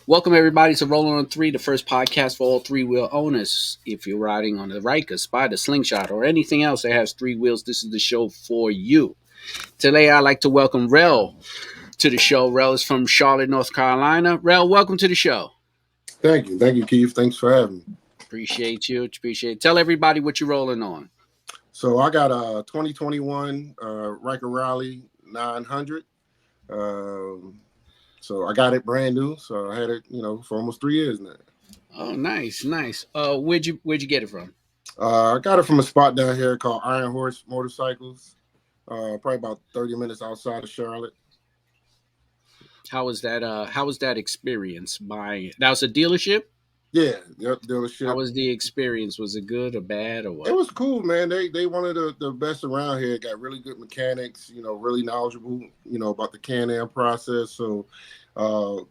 Welcome everybody to Rolling on Three, the first podcast for all three-wheel owners. If you're riding on the Ryker, Spider, Slingshot, or anything else that has three wheels, this is the show for you. Today, I'd like to welcome Rell to the show. Rell is from Charlotte, North Carolina. Rell, welcome to the show. Thank you, Keith. Thanks for having me. Appreciate you. Appreciate it. Tell everybody what you're rolling on. So I got a 2021 Riker Rally 900. So I got it brand new. So I had it, for almost 3 years now. Oh, nice, nice. Where'd you get it from? I got it from a spot down here called Iron Horse Motorcycles. Probably about 30 minutes outside of Charlotte. How was that? How was that experience? That was a dealership. Yeah, dealership. How was the experience? Was it good or bad or what? It was cool, man. They one of the best around here. Got really good mechanics, really knowledgeable, about the Can Am process. So I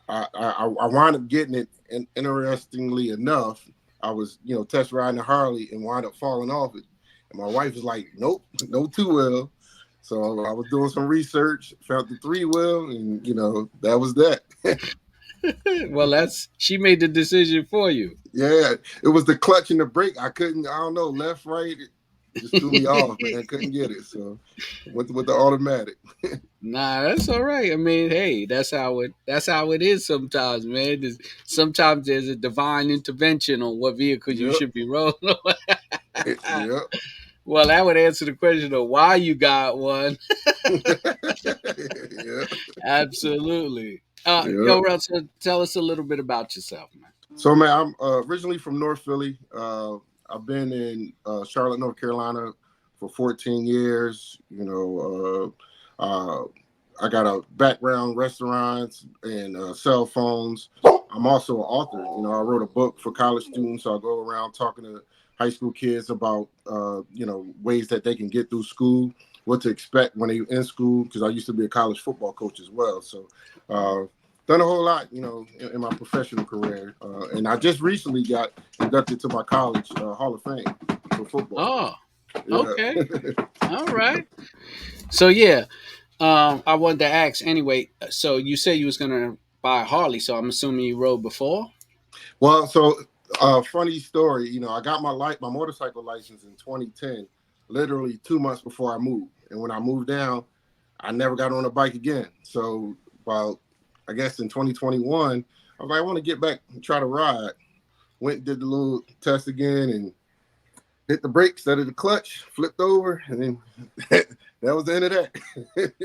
wound up getting it, and interestingly enough, I was, test riding a Harley and wound up falling off it. And my wife was like, nope, no two-wheel. So I was doing some research, found the three-wheel, and, that was that. Well, she made the decision for you. Yeah, it was the clutch and the brake. I don't know, left, right. It just threw me off, man. I couldn't get it. So went with the automatic. Nah, that's all right. I mean, hey, that's how it is sometimes, man. Sometimes there's a divine intervention on what vehicle you should be rolling on. Yep. Well, that would answer the question of why you got one. Yeah. Absolutely. Yo, Rell, so tell us a little bit about yourself, man. So, man, I'm originally from North Philly. I've been in Charlotte, North Carolina for 14 years. I got a background restaurants and cell phones. I'm also an author. I wrote a book for college students. So I go around talking to high school kids about, ways that they can get through school, what to expect when they're in school, because I used to be a college football coach as well. So done a whole lot, in my professional career. And I just recently got inducted to my college Hall of Fame for football. Okay. All right. So, yeah, I wanted to ask anyway. So you said you was going to buy a Harley, so I'm assuming you rode before? Well, so funny story, I got my motorcycle license in 2010, literally 2 months before I moved. And when I moved down, I never got on a bike again. So about, I guess in 2021, I was like, I want to get back and try to ride. Went and did the little test again and hit the brakes, instead of the clutch, flipped over, and then that was the end of that.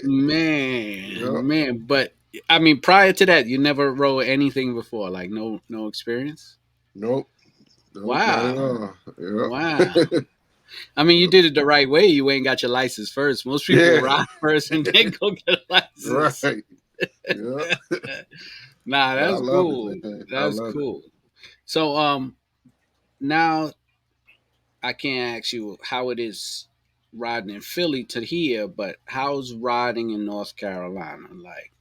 Man. But I mean, prior to that, you never rode anything before, like no experience. Nope. Wow. Yep. Wow. I mean, you did it the right way. You ain't got your license first. Most people ride first and then go get a license. Right. Yeah. Nah, that's cool. That's cool. So, now I can't ask you how it is riding in Philly to here, but how's riding in North Carolina? Like,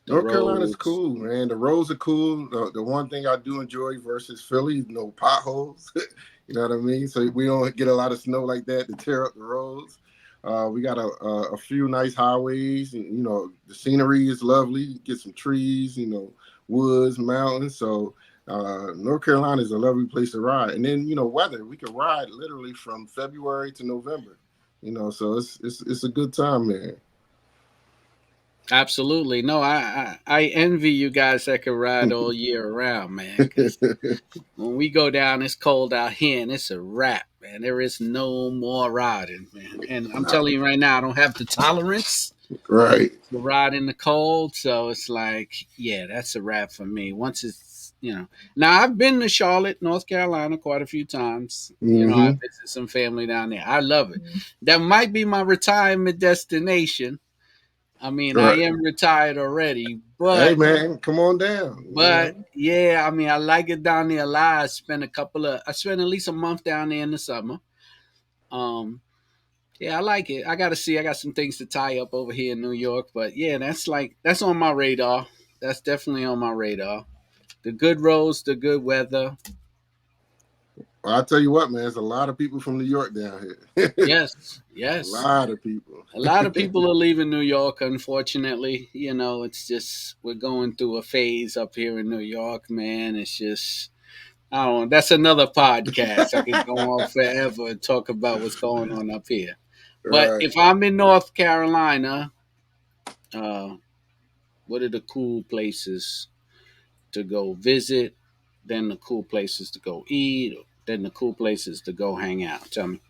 North Carolina's cool, man. The roads are cool. The one thing I do enjoy versus Philly, no potholes. You know what I mean? So we don't get a lot of snow like that to tear up the roads. We got a few nice highways. And, the scenery is lovely. Get some trees, woods, mountains. So North Carolina is a lovely place to ride. And then, weather. We can ride literally from February to November. So it's a good time, man. Absolutely. No, I envy you guys that can ride all year round, man. 'Cause when we go down, it's cold out here and it's a wrap, man. There is no more riding, man. And I'm telling you right now, I don't have the tolerance right to ride in the cold. So it's like, yeah, that's a wrap for me. Once it's, now I've been to Charlotte, North Carolina quite a few times. Mm-hmm. I visit some family down there. I love it. That might be my retirement destination. I mean, right. I am retired already, but hey, man, come on down. But yeah, I mean, I like it down there a lot. I spent at least a month down there in the summer. Yeah, I like it. I got to see. I got some things to tie up over here in New York, but yeah, that's on my radar. That's definitely on my radar. The good roads, the good weather. I'll tell you what, man. There's a lot of people from New York down here. Yes, A yes. lot of people. A lot of people are leaving New York, unfortunately. It's just we're going through a phase up here in New York, man. It's just I don't know. That's another podcast. I could go on forever and talk about what's going on up here. But Right. if I'm in North Carolina, uh, what are the cool places to go visit? Then the cool places to go eat. Then the cool places to go hang out. Tell me.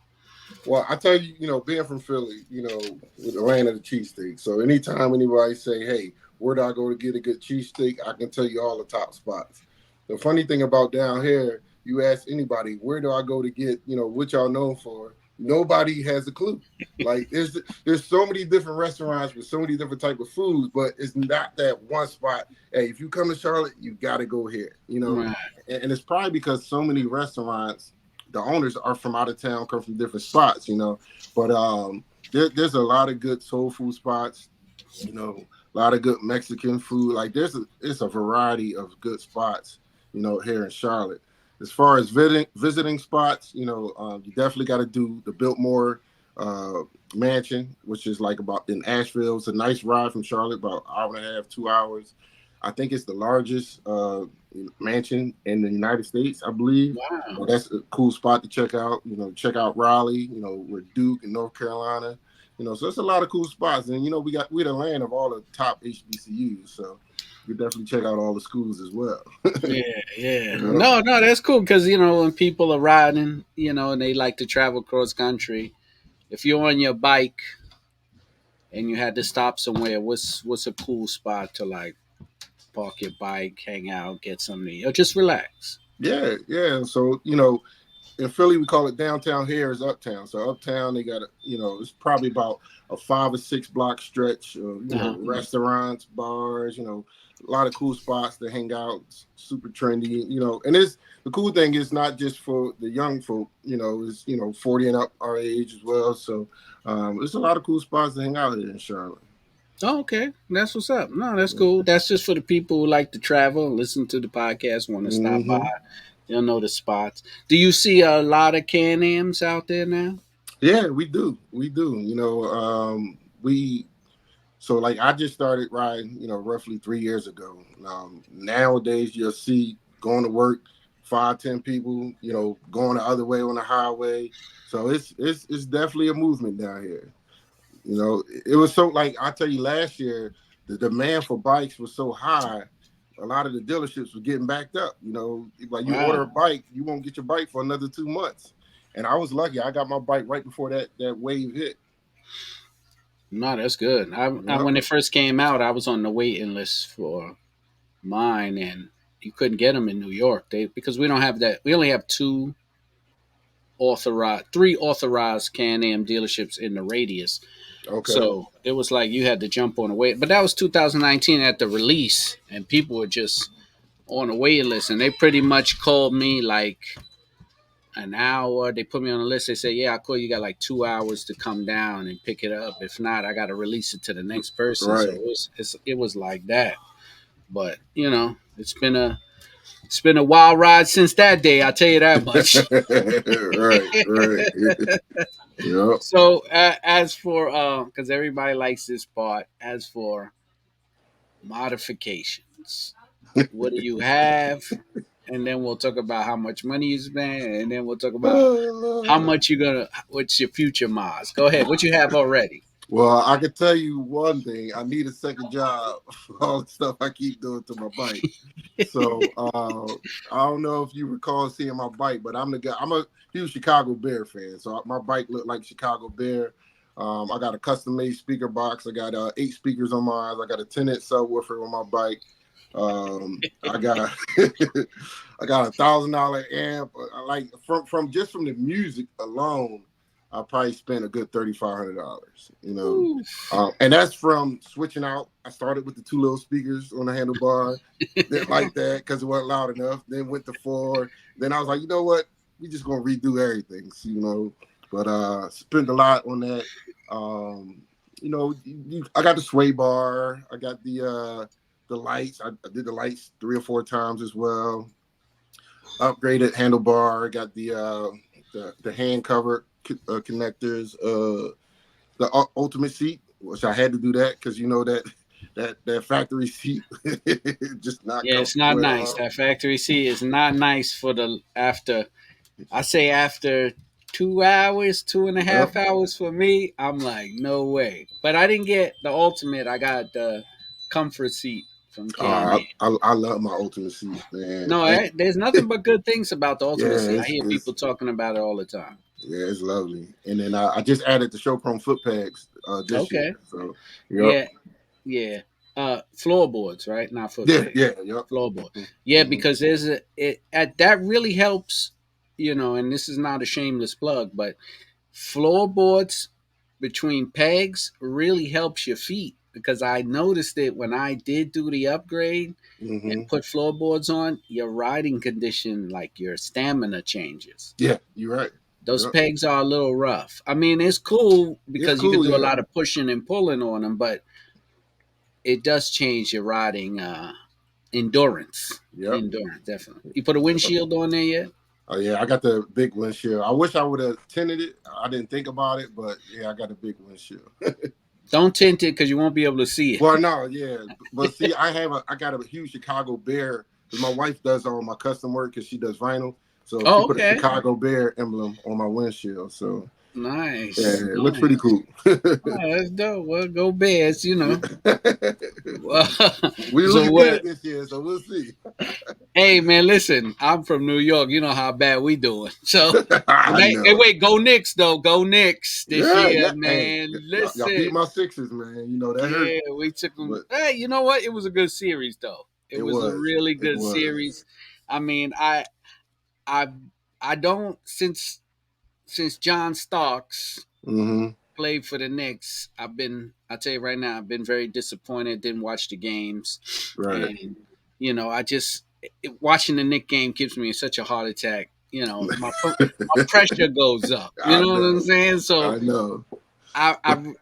Well, I tell you, being from Philly, with the land of the cheesesteak. So anytime anybody say, "Hey, where do I go to get a good cheesesteak?" I can tell you all the top spots. The funny thing about down here, you ask anybody, "Where do I go to get, what y'all known for?" Nobody has a clue. Like there's so many different restaurants with so many different type of foods, but it's not that one spot. Hey, if you come to Charlotte, you got to go here. Right. And it's probably because so many restaurants, the owners are from out of town, come from different spots. But there's a lot of good soul food spots, a lot of good Mexican food. Like it's a variety of good spots, here in Charlotte. As far as visiting spots, you definitely got to do the Biltmore uh, Mansion, which is like about in Asheville. It's a nice ride from Charlotte, about an hour and a half, 2 hours. I think it's the largest mansion in the United States, I believe. So Wow. that's a cool spot to check out. Check out Raleigh. We're Duke in North Carolina. So it's a lot of cool spots, and we're the land of all the top HBCUs. So you definitely check out all the schools as well. Yeah, yeah. Yeah. No, no, that's cool because when people are riding, and they like to travel cross country. If you're on your bike and you had to stop somewhere, what's a cool spot to like park your bike, hang out, get something to eat, or just relax? Yeah, yeah. So in Philly, we call it downtown. Here is uptown. So uptown, they got it's probably about a 5 or 6 block stretch of Uh-huh. restaurants, bars, a lot of cool spots to hang out. Super trendy, And it's the cool thing is not just for the young folk. It's 40 and up our age as well. So there's a lot of cool spots to hang out here in Charlotte. Oh, okay, that's what's up. No, that's cool. That's just for the people who like to travel, listen to the podcast, want to stop by. Mm-hmm. They'll know the spots. Do you see a lot of Can-Ams out there now? Yeah, we do. We do. We So like I just started riding, roughly 3 years ago. Nowadays you'll see going to work 5, 10 people, going the other way on the highway. So it's definitely a movement down here. It was so like I tell you last year, the demand for bikes was so high, a lot of the dealerships were getting backed up. Like you order Wow. a bike, you won't get your bike for another 2 months. And I was lucky. I got my bike right before that wave hit. No, that's good. I Yep. when it first came out, I was on the waiting list for mine, and you couldn't get them in New York. Because we don't have that. We only have three authorized Can-Am dealerships in the radius. Okay. So it was like you had to jump on a wait. But that was 2019 at the release, and people were just on a waiting list, and they pretty much called me like an hour. They put me on the list. They said, "Yeah, I call you. Got like 2 hours to come down and pick it up. If not, I got to release it to the next person." So Right. it was like that. But it's been a wild ride since that day. I'll tell you that much. Right, right. Yep. So as for because everybody likes this part. As for modifications, what do you have? And then we'll talk about how much money you spend, and then we'll talk about how Oh, much you're gonna. What's your future Mars? Go ahead. What you have already? well, I can tell you one thing. I need a second job for all the stuff I keep doing to my bike. So I don't know if you recall seeing my bike, but I'm the guy. I'm a huge Chicago Bear fan. So my bike looked like Chicago Bear. I got a custom made speaker box. I got 8 speakers on mine. I got a 10-inch subwoofer on my bike. I got I got $1,000 amp. I like from the music alone, I probably spent a good $3,500. And that's from switching out. I started with the 2 little speakers on the handlebar. Didn't like that because it wasn't loud enough. Then went to 4. Then I was like, you know what? We just gonna redo everything. So. But spent a lot on that. I got the sway bar. I got the lights. I did the lights 3 or 4 times as well. upgraded handlebar. Got the hand cover connectors. The ultimate seat, which I had to do that because you know that factory seat just not Yeah, it's not comfortable at nice. all. That factory seat is not nice for the after. I say after 2 hours, two and a Yep. half hours for me. I'm like, no way. But I didn't get the ultimate. I got the comfort seat from Can Am. I love my ultimate seat, man. No, And, there's nothing but good things about the ultimate yeah, seat. I hear people talking about it all the time. it's lovely. And then I just added the show chrome foot pegs this year. Okay. So yep. Yeah, yeah. Floorboards, right? Not foot Yeah, pegs. yeah, yep. Floorboard. Yeah, Mm-hmm. because there's that really helps. And this is not a shameless plug, but floorboards between pegs really helps your feet because I noticed it when I did do the upgrade Mm-hmm. and put floorboards on. Your riding condition, like your stamina, changes. Yeah, you're right. Those Yep. pegs are a little rough. I mean, it's cool It's because you can cool, do a yeah. lot of pushing and pulling on them, but it does change your riding endurance. Yep. Endurance, definitely. You put a windshield on there yet? Oh yeah, I got the big windshield. I wish I would have tinted it. I didn't think about it, but yeah, I got a big windshield. Don't tint it because you won't be able to see it. Well, no, yeah, but see, I got a huge Chicago Bear because my wife does all my custom work because she does vinyl. So she Oh, put a okay. Chicago Bear emblem on my windshield. So yeah, Nice, it looks nice. pretty cool. Oh, that's dope. Well, go Bears, We're So looking good what? this year, so we'll see. Hey, man, listen. I'm from New York. You know how bad we doing. So, I hey, know. wait, go Knicks though. Go Knicks this Yeah, year, yeah. Hey, man. y'all beat Listen. my Sixers, man. You know that hurt, Yeah, we took them. but Hey, you know what? It was a good series, though. It it was a was. really It good was. series. I mean, I, I don't since John Starks Mm-hmm. played for the Knicks. I'll tell you right now, I've been very disappointed. Didn't watch the games, Right. and I just watching the Knicks game gives me such a heart attack. My pressure goes up. You I know what I'm know. saying? So I know. I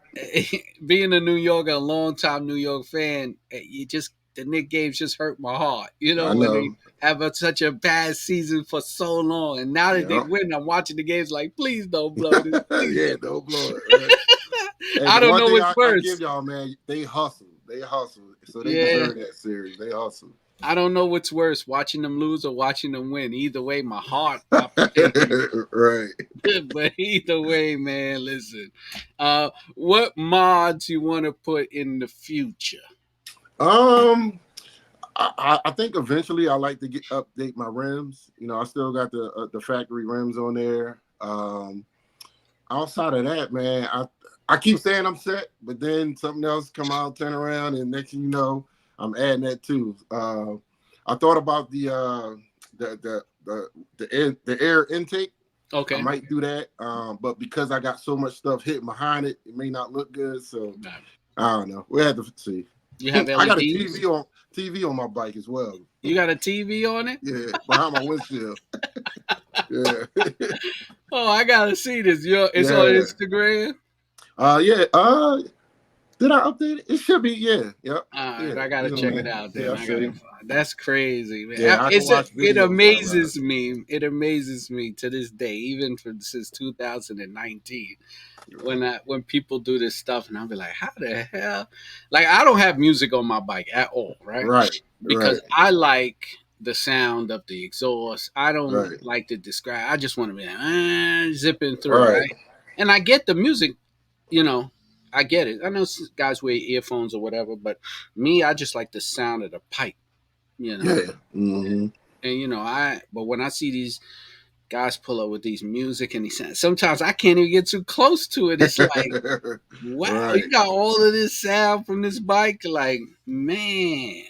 being a New Yorker, a long time New York fan, you just the Knicks games just hurt my heart. I When they know. have such a bad season for so long, and now that they Yeah. win, I'm watching the games like, please don't blow this, please Yeah, don't. don't blow it. Right. Hey, I but don't one know thing what's I give worse. y'all, man, they hustle. They hustle. So they Yeah, deserve that series. They hustle. I don't know what's worse, watching them lose or watching them win. Either way, my heart palpitating. Right. But either way, man, listen. What mods you want to put in the future? Um, I think eventually I like to update my rims. You know, I still got the factory rims on there. Outside of that, man, I keep saying I'm set, but then something else come out, turn around, and next thing you know, I'm adding that too. I thought about the air intake. I Okay. might do that, but because I got so much stuff hitting behind it, it may not look good. So I don't know. We have to see. You have I got a LEDs? TV on my bike as well. You got a TV on it? Yeah, behind my windshield. Yeah, Oh, I gotta see this. It's on yeah. Instagram. Yeah. Did I update it? It should be. Yeah. Yep. All Yeah. right, I gotta He's on check it there. out. Yeah. Then I I show gotta. you. That's crazy, man. Yeah, I can watch It videos while I ride. amazes me. It amazes me to this day, even since 2019, when people do this stuff, and I'll be like, how the hell? Like, I don't have music on my bike at all, right? Right. Because Right. I like the sound of the exhaust. I don't Right. like to describe. I just want to be zipping through, Right. right? And I get the music, you know, I get it. I know guys wear earphones or whatever, but me, I just like the sound of the pipe, you know. Yeah. Mm-hmm. And but when I see these guys pull up with these music and these sounds, sometimes I can't even get too close to it. It's like, wow, Right. you got all of this sound from this bike. Like, man,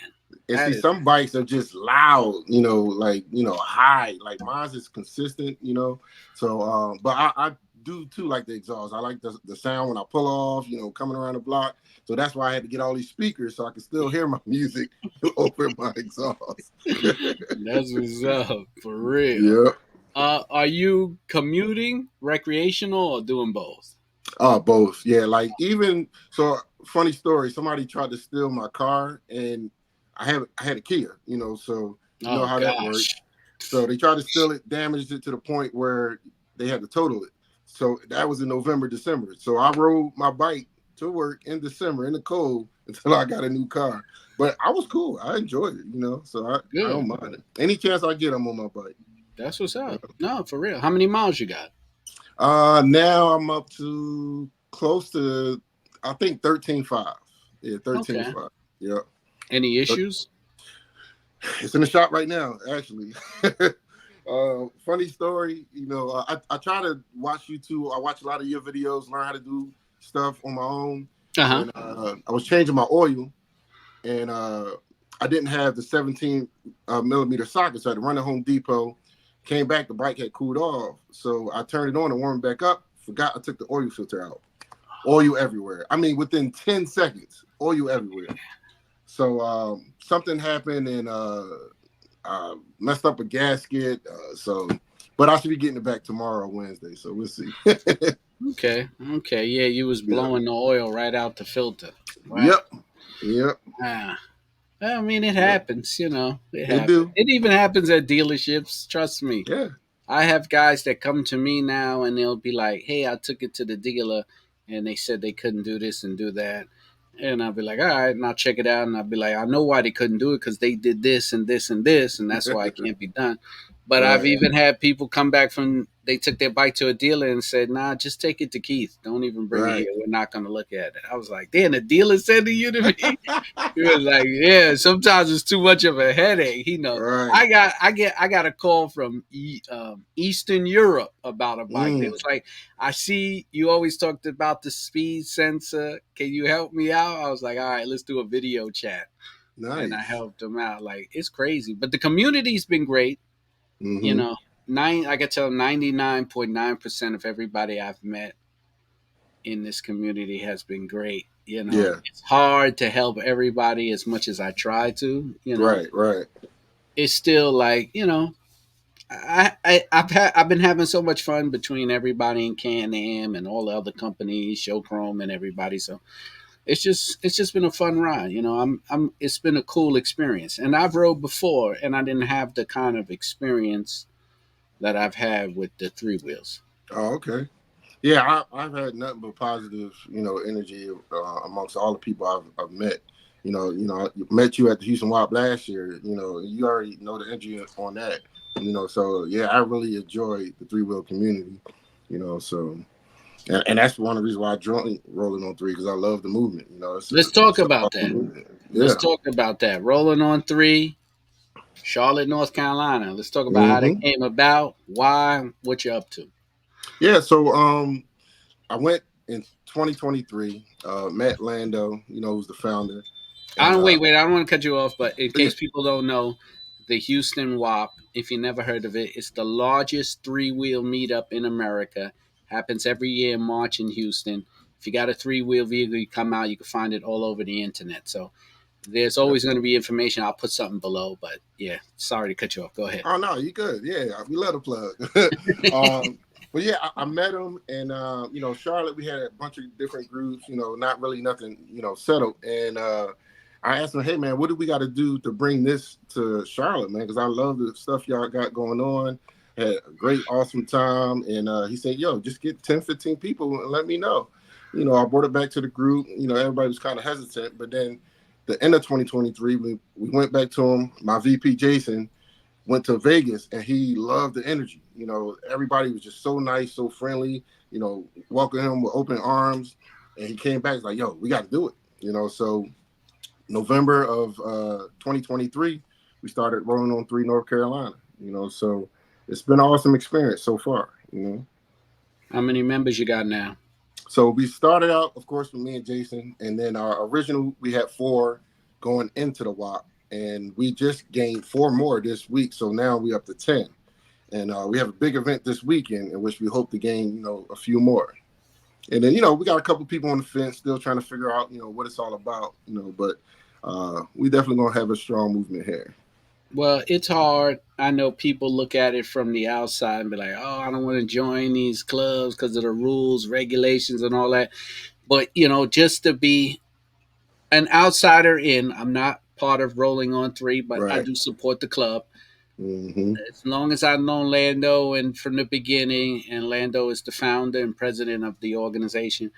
And that see, is some bikes are just loud, like, high. Like mine's is consistent, So, but I do too like the exhaust. I like the sound when I pull off, coming around the block. So that's why I had to get all these speakers so I can still hear my music over my exhaust. that's what's up for real. Yeah. Are you commuting, recreational, or doing both? Both. Yeah. Like even so, funny story. Somebody tried to steal my car, and I had a Kia. So you know Oh how that gosh. works. So they tried to steal it, damaged it to the point where they had to total it. So that was in November, December. So I rode my bike to work in December in the cold until I got a new car. But I was cool. I enjoyed it, So I Good. don't mind it. Any chance I get, I'm on my bike. That's what's up. No, for real. How many miles you got? Now I'm up to close to, I think 13.5. Yeah, Okay. 13.5. Yeah. Any issues? It's in the shop right now, actually. Funny story, I try to watch YouTube. I watch a lot of your videos, learn how to do stuff on my own. Uh huh. And I was changing my oil, and I didn't have the 17 millimeter socket, so I had to run to Home Depot. Came back, the bike had cooled off, so I turned it on and warmed it back up. Forgot I took the oil filter out. Oil everywhere. I mean, within 10 seconds, oil everywhere. So something happened and messed up a gasket. But I should be getting it back tomorrow, Wednesday. So we'll see. Okay. Okay. Yeah, you was Yeah. blowing the oil right out the filter. Right. Yep. Yep. Ah. I mean, it Yep. happens. It It happens. do. It even happens at dealerships. Trust me. Yeah. I have guys that come to me now and they'll be like, "Hey, I took it to the dealer, and they said they couldn't do this and do that." And I'll be like, "All right," and I'll check it out, and I'll be like, "I know why they couldn't do it because they did this and this and this, and that's why it can't be done." But I've Right. even had people come back from they took their bike to a dealer and said, "Nah, just take it to Keith. Don't even bring it Right. here. We're not going to look at it." I was like, "Damn, the dealer sending you to me." He was like, "Yeah, sometimes it's too much of a headache." Right. I got a call from Eastern Europe about a bike. They Mm, was like, "I see you always talked about the speed sensor. Can you help me out?" I was like, "All right, let's do a video chat." And I nice. helped them out. Like it's crazy, but the community's been great. You Mm-hmm. know, I can tell 99.9% of everybody I've met in this community has been great. Yeah. It's hard to help everybody as much as I try to. Right. Right. It's still like I've been having so much fun between everybody in Can Am and all the other companies, Show Chrome and everybody. So it's just been a fun ride. I'm it's been a cool experience, and I've rode before, and I didn't have the kind of experience that I've had with the three wheels. Oh, okay. Yeah, I've had nothing but positive, energy amongst all the people I've met. I met you at the Houston Wild last year. You already know the energy on that. So yeah, I really enjoy the three wheel community. So and that's one of the reasons why I joined Rolling on Three because I love the movement. Let's talk It's a about powerful that. movement. Let's Yeah. talk about that. Rolling on three, Charlotte, North Carolina. Let's talk about how that Hmm. came about, why, what you're up to. Yeah. So I went in 2023. Met Lando, who's the founder, I and don't wait. I don't want to cut you off, but in yeah. case people don't know, the Houston WAP, if you never heard of it, it's the largest three-wheel meetup in America. Happens every year in March in Houston. If you got a three-wheel vehicle, you come out, you can find it all over the internet. So there's always going to be information. I'll put something below, but yeah, sorry to cut you off. Go ahead. Oh no, you good. Yeah, we let a plug. But yeah, I met him, and Charlotte. We had a bunch of different groups. Not really nothing. Settled. And I asked him, "Hey man, what do we got to do to bring this to Charlotte, man? Because I love the stuff y'all got going on. Had a great, awesome time." And he said, "Yo, just get 10, 15 people and let me know." I brought it back to the group. Everybody was kind of hesitant, but then the end of 2023, we went back to him. My VP Jason went to Vegas and he loved the energy. Everybody was just so nice, so friendly, welcome him with open arms. And he came back, he's like, yo, we got to do it. So November of 2023, we started Rolling on Three North Carolina, so it's been an awesome experience so far. How many members you got now? So we started out, of course, with me and Jason, and then our original, we had 4 going into the WAP, and we just gained 4 more this week. So now we up to 10, and we have a big event this weekend in which we hope to gain, a few more. And then, we got a couple people on the fence still trying to figure out, what it's all about, but we definitely gonna have a strong movement here. Well, it's hard. I know people look at it from the outside and be like, "Oh, I don't want to join these clubs because of the rules, regulations, and all that." But just to be an outsider in, I'm not part of Rolling on Three, but I Right. do support the club. Hmm. As long as I've known Lando and from the beginning, and Lando is the founder and president of the organization,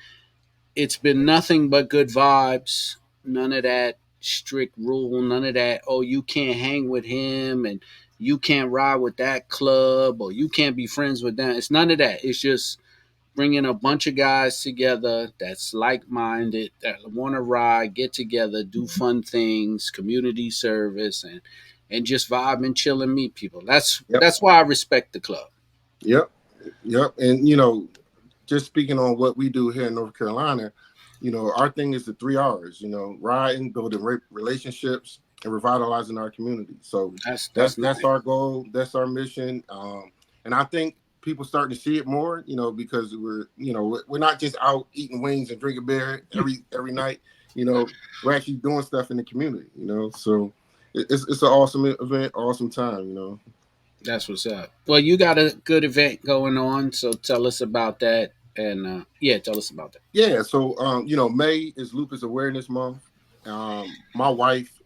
it's been nothing but good vibes. None of that strict rule, none of that, oh, you can't hang with him and you can't ride with that club or you can't be friends with them. It's none of that. It's just bringing a bunch of guys together that's like-minded, that want to ride, get together, do fun things, community service, and just vibe and chill and meet people. That's Yep. that's why I respect the club. Yep. Yep. And just speaking on what we do here in North Carolina, our thing is the 3 R's. Riding, building relationships, and revitalizing our community. So That's that's nice. our goal. That's our mission. And I think people starting to see it more. Because we're not just out eating wings and drinking beer every night. We're actually doing stuff in the community. So it's an awesome event, awesome time. That's what's up. Well, you got a good event going on, so tell us about that. And yeah, tell us about that. Yeah, so May is Lupus Awareness Month. My wife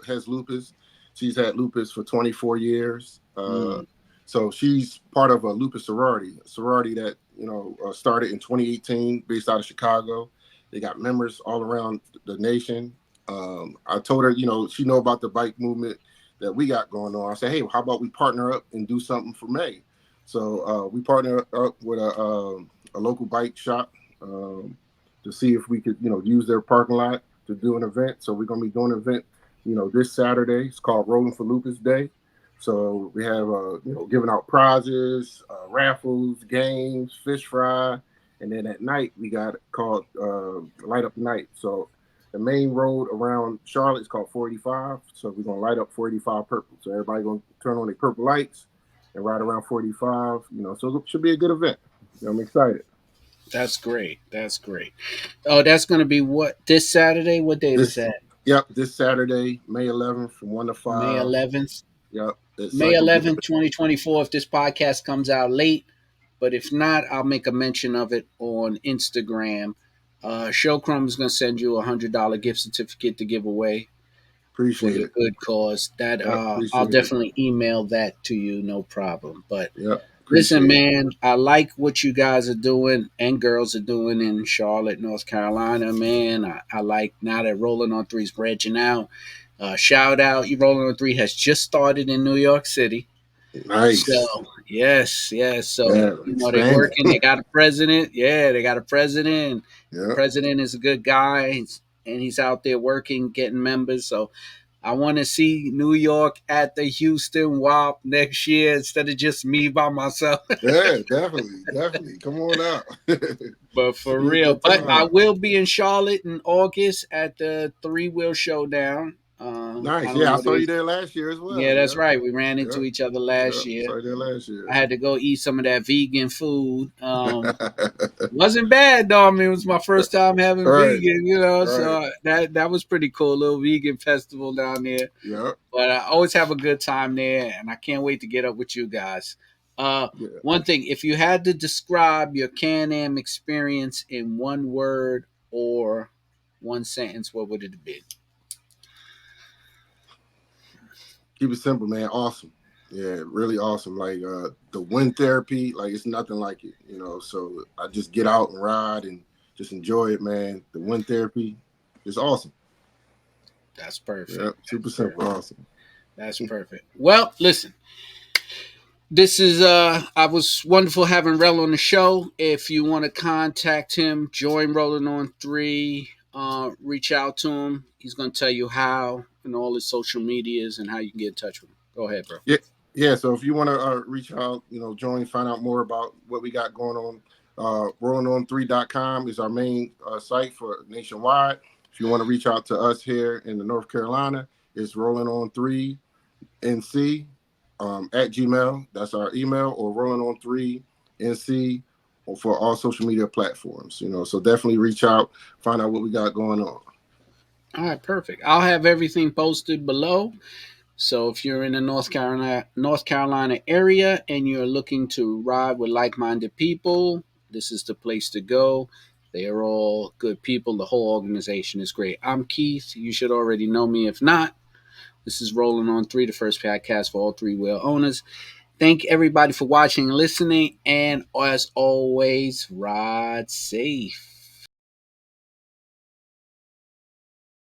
has lupus. She's had lupus for 24 years. Mm. So she's part of a lupus sorority that started in 2018, based out of Chicago. They got members all around the nation. I told her, she know about the bike movement that we got going on. I said, hey, how about we partner up and do something for May? So we partner up with a local bike shop, to see if we could, use their parking lot to do an event. So we're going to be doing an event, this Saturday. It's called Rolling for Lupus Day. So we have, giving out prizes, raffles, games, fish fry, and then at night we got called Light Up Night. So the main road around Charlotte is called 485. So we're gonna light up 485 purple. So everybody gonna turn on their purple lights and ride around 485. So it should be a good event. I'm excited. That's great. That's great. Oh, that's going to be what this Saturday? What date is This, that? yep, this Saturday, May 11th, from 1 to May 5. 11th. Yep, at May Cycle Beach. 11th, 2024. If this podcast comes out late, but if not, I'll make a mention of it on Instagram. Showcrum is going to send you $100 gift certificate to give away for Appreciate your it. good cause. That Yep, I'll appreciate it. definitely email that to you, no problem. But Yep, listen, appreciate it. man, I like what you guys are doing and girls are doing in Charlotte, North Carolina, man. I like now that Rolling on Three's branching out. Shout out, you Rolling on Three has just started in New York City. So Nice. yes, yes. So Yeah, they expanding. working. They got a president. Yeah, they got a president. The Yep. president is a good guy, and he's out there working, getting members. So I want to see New York at the Houston WAP next year instead of just me by myself. Yeah, definitely, definitely. Come on out. But for Should be a real, good but I time. will be in Charlotte in August at the Three Wheel Showdown. I Nice. don't Yeah, I know saw you these. there last year as well. Yeah, that's Yep. right. We ran into Yep. each other last Yep. year. Saw you there last I year. had to go eat some of that vegan food. Wasn't bad though. I mean, it was my first time having Right. vegan, Right. so that was pretty cool. Little vegan festival down there. Yep. But I always have a good time there, and I can't wait to get up with you guys. Yeah. One thing, if you had to describe your Can Am experience in one word or one sentence, what would it be? Keep it simple, man. Awesome. Yeah, really awesome. Like the wind therapy, like it's nothing like it, So I just get out and ride and just enjoy it, man. The wind therapy is awesome. That's Yeah, perfect. super That's simple, perfect. awesome. That's perfect. Well, listen, this is I was wonderful having Rell on the show. If you want to contact him, join Rolling on Three. Reach out to him. He's gonna tell you how and all his social medias and how you can get in touch with him. Go ahead, bro. Yeah, yeah. So if you want to reach out, join, find out more about what we got going on. Rollingon3.com is our main site for nationwide. If you want to reach out to us here in the North Carolina, it's rollingon3nc at Gmail. That's our email, or rollingon3nc for all social media platforms. So definitely reach out, find out what we got going on. All right, perfect. I'll have everything posted below. So if you're in the North Carolina area and you're looking to ride with like-minded people, this is the place to go. They are all good people. The whole organization is great. I'm Keith. You should already know me. If not, This is Rolling on Three, the first podcast for all three wheel owners. Thank everybody for watching and listening. And as always, ride safe.